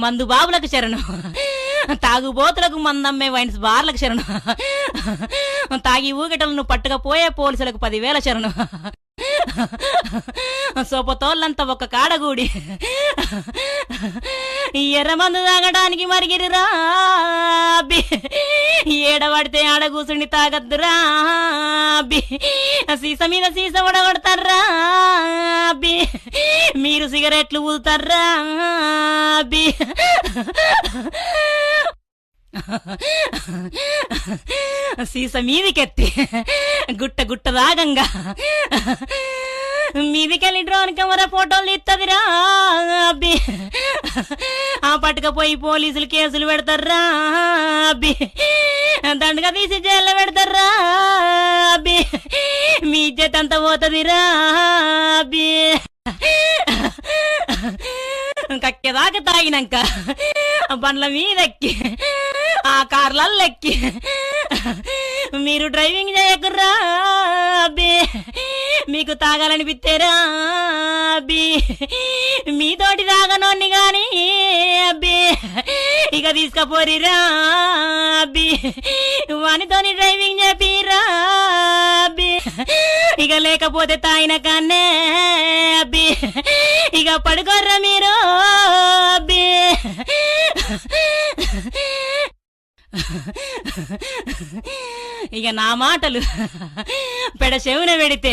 మందు బాబులకు శరణు, తాగుబోతులకు మందమ్మే వైన్స్ బార్లకు శరణు, తాగి ఊగటలను పట్టుకపోయే పోలీసులకు 10,000 శరణు, సోపతోళ్ళంతా ఒక కాడగూడి ఎర్రమందు తాగడానికి మరిగిరిరా అబ్బి, ఏడబడితే ఆడ కూసుండి తాగద్దురా అబ్బి, సీస మీద సీస ఒడగొడతారా అబ్బి, మీరు సిగరెట్లు ఊదుతారా అబ్బి, సీస మీదికెత్తి గుట్ట గుట్ట దాగంగా మీదికెళ్ళి డ్రోన్ కెమెరా ఫోటోలు ఇత్తదిరా అబ్బి, ఆ పట్టుకపోయి పోలీసులు కేసులు పెడతారా అబ్బి, దండగా తీసి జైల్లో పెడతారా అబ్బి, మీ ఇజ్జత్ అంతా పోతుందిరా అబ్బి. కక్కెదాకా తాగినాక బండ్ల మీదెక్కి ఆ కార్లల్లో ఎక్కి మీరు డ్రైవింగ్ చేయకుర్రా అబ్బి, మీకు తాగాలనిపిస్తేరా అబ్బి, మీతోటి తాగనోన్ని గాని అబ్బి ఇక తీసుకపోరిరా అబ్బి, వానితోని డ్రైవింగ్ చేపిరా అబ్బి, ఇక లేకపోతే తాగిన కాన్నే అబ్బి, ఇక పడుకోర్రా మీరు అబ్బి. ఇక నా మాటలు పెడ చెవున పెడితే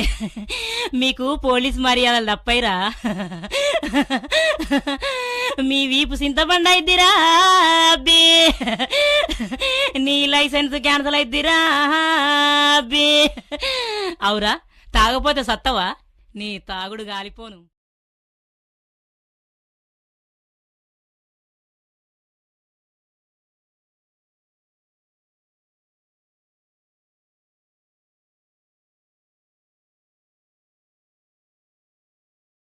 మీకు పోలీస్ మర్యాదలు తప్పైరా, మీ వీపు సింతబండ అయిద్దిరా అబ్బి, నీ లైసెన్స్ క్యాన్సల్ అయిద్దిరా అబ్బి. అవురా, తాగపోతే సత్తవా, నీ తాగుడు గాలిపోను.